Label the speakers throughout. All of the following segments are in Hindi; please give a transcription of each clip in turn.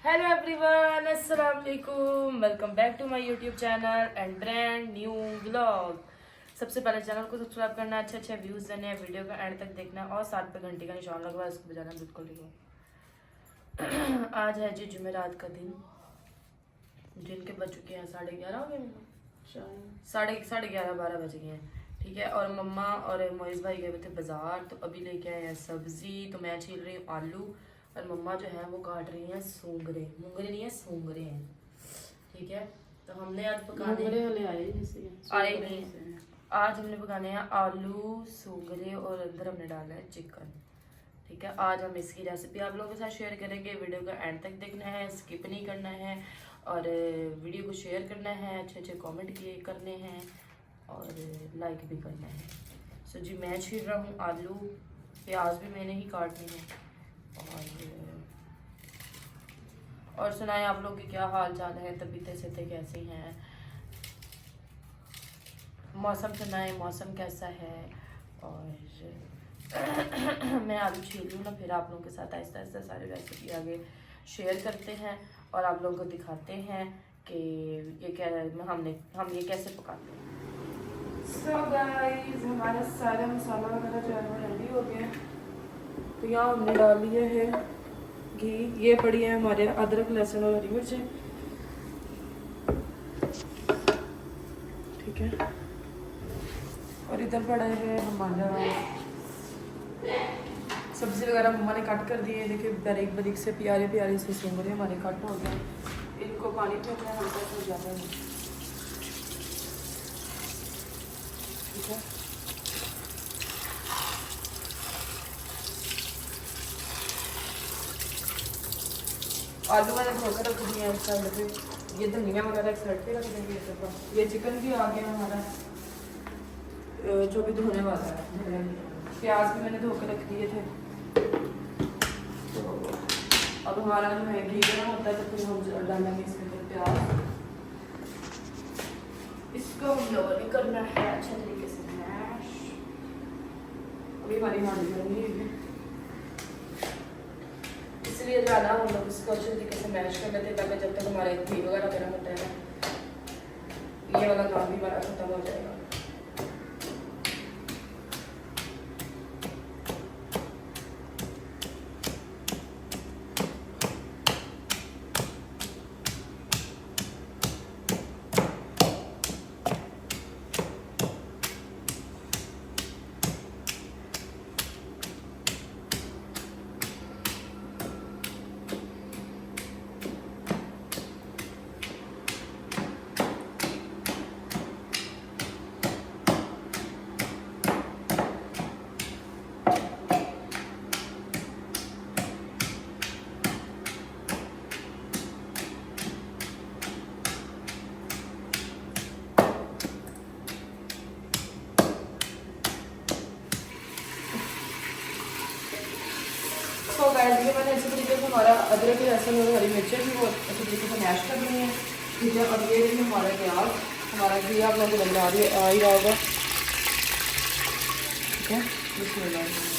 Speaker 1: हेलो एवरीवन, अस्सलाम वालेकुम। Welcome back to my YouTube channel and brand new vlog. सबसे पहले चैनल को सब्सक्राइब करना, अच्छे अच्छे व्यूज देने हैं, वीडियो का एंड तक देखना और साथ पे घंटी का निशान लगवा इसको बजाना बिल्कुल नहीं हो। आज है जी जुमेरात का दिन, जिनके बज चुके हैं 11:30 हो गए, साढ़े 11-12 बज गए हैं। ठीक है, और मम्मा और मोइज़ भाई गए हुए थे बाजार, तो अभी लेके आए हैं सब्जी। तो मैं छील रही हूँ आलू और मम्मा जो है वो काट रही हैं सूंगरे। मूंगरे नहीं है, सूंगरे हैं। ठीक है, तो हमने आज पकाने आए नहीं, आज हमने पकाने हैं आलू सूंगरे और अंदर हमने डाला है चिकन। ठीक है, आज हम इसकी रेसिपी आप लोगों के साथ शेयर करेंगे। वीडियो का एंड तक देखना है, स्किप नहीं करना है और वीडियो को शेयर करना है, अच्छे अच्छे कमेंट किए करने हैं और लाइक भी करना है। सो जी, मैं छील रहा हूँ आलू, प्याज भी मैंने ही काटने हैं। और सुनाएं आप लोग के क्या हाल चाल है, तबीयतें सेहतें कैसी हैं, मौसम सुनाएं, मौसम कैसा है। और मैं आलू छील लूँ ना, फिर आप लोगों के साथ आहिस्ता आहिस्ता सारी रेसिपी आगे शेयर करते हैं और आप लोगों को दिखाते हैं कि ये क्या हम ये कैसे पकाते हैं। सो गाइस, हमारा सारा मसाला वगैरह जो है वो रेडी हो गया। तो यहाँ हमने डाल लिया है घी, ये पड़ी है हमारे अदरक लहसुन और हरी मिर्चें। ठीक है, और इधर पड़ा है हमारा सब्जी वगैरह मम्मा ने कट कर दिए। देखिए बारीक बारीक से प्यारे प्यारे से सूंगरे हमारे कट हो गए। इनको पानी फेंकना है हल्का सा ज़्यादा है। ठीक है, आलू मैंने धोकर रख दिया एक साइड पे, ये धनिया वगैरह एक साइड पे रख देंगे। ये चिकन भी आ गया हमारा, जो भी धोने वाला है। प्याज भी मैंने धोकर रख दिए थे। तो अब हमारा जो है घी गर्म होता है, तो फिर हम डालेंगे इसके अंदर प्याज। इसको हम लोगों ने करना है अच्छे तरीके से मैश। अभी हमारी हांडी गर्म नहीं है, इसलिए ज़्यादा हम लोग इसको अच्छे तरीके से मैश कर लेते हैं, ताकि जब तक हमारा घी वगैरह गर्म होता है ना, ये वाला काम भी हमारा खत्म हो जाएगा। तो गाइस, ये मैंने अच्छे तरीके से हमारा अदरक लहसुन और हरी मिर्चें भी वो अच्छे तरीके से मैश कर दी हैं। ठीक है, और ये भी हमारा प्याज, हमारा घी आप लोगों को लग आ ही रहा होगा। ठीक है, बिस्मिल्लाह।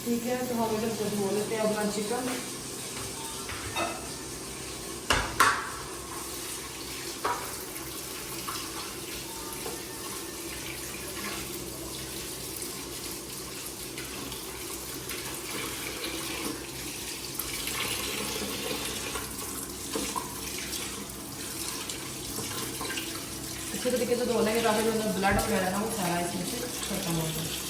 Speaker 1: ठीक है, तो हम इधर से धो लेते हैं अपना चिकन। अच्छे तरीके से धोने के ताकि जो अंदर ब्लड वगैरह ना वो सारा इसमें से खत्म हो जाए।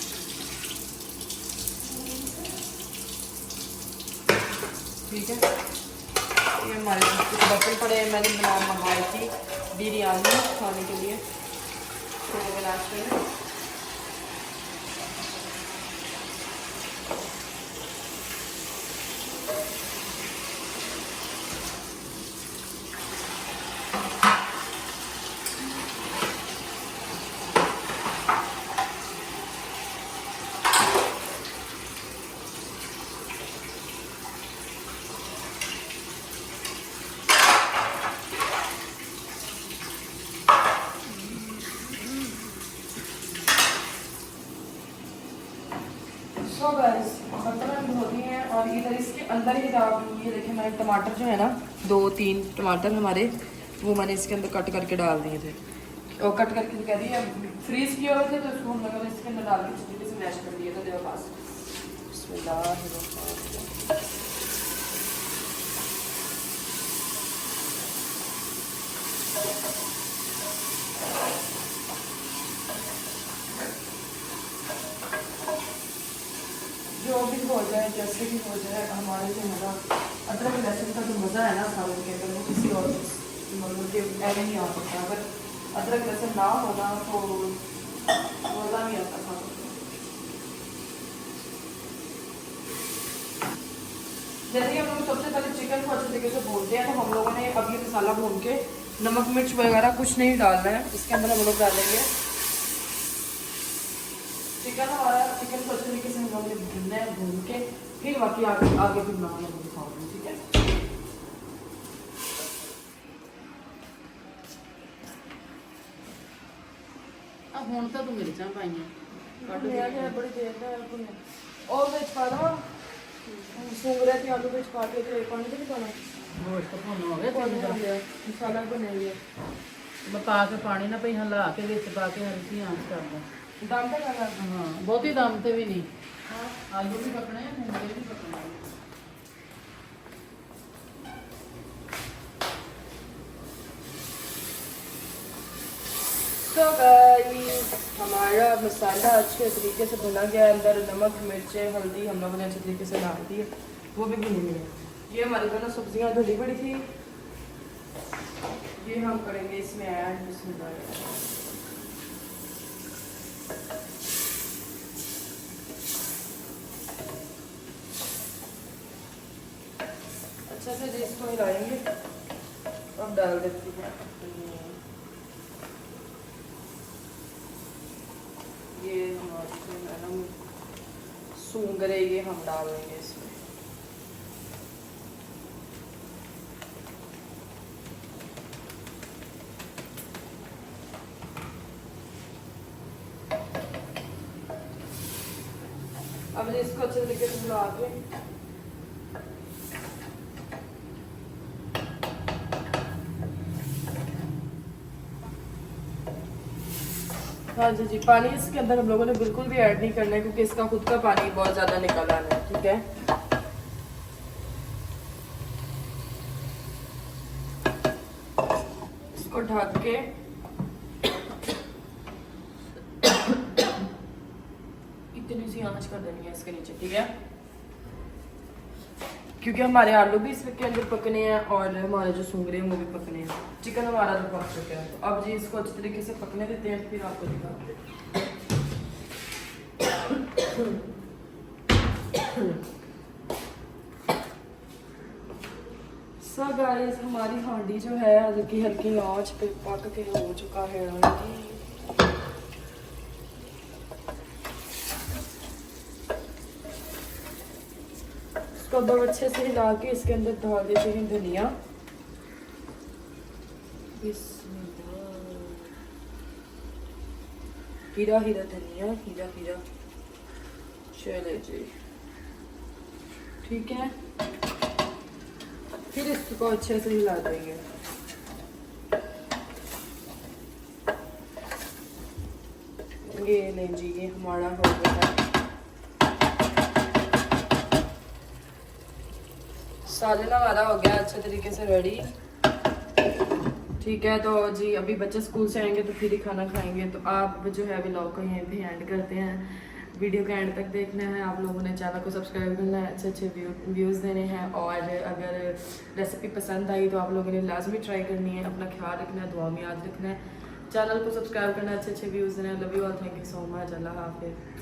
Speaker 1: ठीक है, ये हमारे कुछ बर्तन पड़े हैं, मैंने मंगवाई थी बिरयानी खाने के लिए, तो नाश्ते में। सो गाइस बर्तन हम धो दिए हैं और इधर इसके अंदर ही डाल, ये देखिए मैंने टमाटर जो है ना 2-3 टमाटर हमारे वो मैंने इसके अंदर कट करके डाल दिए थे और कट करके कह रही है फ्रीज किए हुए थे तो उसको हम लोगों ने इसके अंदर डाल के अच्छी तरीके से मैश कर दिया था देवर पास। जो भी हो जाए जैसे भी हो जाए हमारे जो मज़ा अदरक लहसुन का जो मज़ा है ना सालन के अंदर वो किसी और मतलब के ऐसे नहीं आ सकता। अगर अदरक लहसुन ना होना तो मज़ा नहीं आता सालन में। जैसे कि हम लोग सबसे पहले चिकन को अच्छे तरीके से भूनते हैं तो हम लोगों ने अब ये मसाला भून के नमक मिर्च वगैरह कुछ नहीं डालना है इसके अंदर। हम लोग डालेंगे चिकन, हमारा चिकन को अच्छे तरीके से हम लोग ने भूनना है, भून के फिर बाकी आगे फिर मैं आपको दिखाऊंगी, ठीक है।
Speaker 2: अब हुण तो तू मिर्चां पाइयां कट
Speaker 1: लिया गया बड़ी देर का और विच पा दवा सूंगरे ते आलू विच पा के ते पानी तो नहीं पाना
Speaker 2: गोश्त भुन हो गया
Speaker 1: मसाला बने हुए
Speaker 2: पा के पानी ना पई हिला के विच पा के हल्की आंच कर दो।
Speaker 1: दम पे करना।
Speaker 2: हाँ बहुती दम ते भी नहीं। हाँ आलू भी पकने हैं मूंगफली भी पकने हैं।
Speaker 1: तो गाइस हमारा मसाला अच्छे तरीके से भुना गया, अंदर नमक मिर्चें हल्दी हम लोगों ने अच्छे तरीके से डाल दी है, वो भी भुनी हुई है। ये हमारी दोनों सब्जियां धुली पड़ी थी, ये हम करेंगे इसमें ऐड। अच्छा से इसको हिलाएंगे। अब डाल देती है ये हमारे मैडम सूंगरे, ये हम डाल देंगे इसमें। अब इसको अच्छे तरीके से मिला के हाँ जी जी, पानी इसके अंदर हम लोगों ने बिल्कुल भी ऐड नहीं करना है क्योंकि इसका खुद का पानी बहुत ज़्यादा निकल आना है, ठीक है। इसको ढक के इतनी सी आंच कर देनी है इसके नीचे, ठीक है, क्योंकि हमारे आलू भी इसके अंदर पकने हैं और हमारे जो सूंगरे हैं वो भी पकने हैं। चिकन हमारा तो पक चुका है, तो अब जी इसको अच्छे तरीके से पकने देते हैं, फिर आपको दिखाते हैं। सो गाइस हमारी हांडी जो है हल्की हल्की आंच पे पक के हो चुका है। इसको अब अच्छे से हिला के इसके अंदर डाल देते हैं धनिया। हीरा हीरा धनिया, हीरा हीरा, चले जी, ठीक है। फिर इसको अच्छे से हिला देंगे। ये नहीं जी, ये हमारा हो गया सालन, हमारा हो गया अच्छे तरीके से रेडी, ठीक है। तो जी अभी बच्चे स्कूल से आएंगे तो फिर ही खाना खाएंगे, तो आप जो है व्लॉग को यहीं पे एंड करते हैं। वीडियो का एंड तक देखना है, आप लोगों ने चैनल को सब्सक्राइब करना है, अच्छे अच्छे व्यूज़ देने हैं, और अगर रेसिपी पसंद आई तो आप लोगों ने लाजमी ट्राई करनी है। अपना ख्याल रखना है, दुआ में याद रखना है, चैनल को सब्सक्राइब करना है, अच्छे अच्छे व्यूज़ देना है। Love you all, thank you so much, अल्लाह हाफिज़।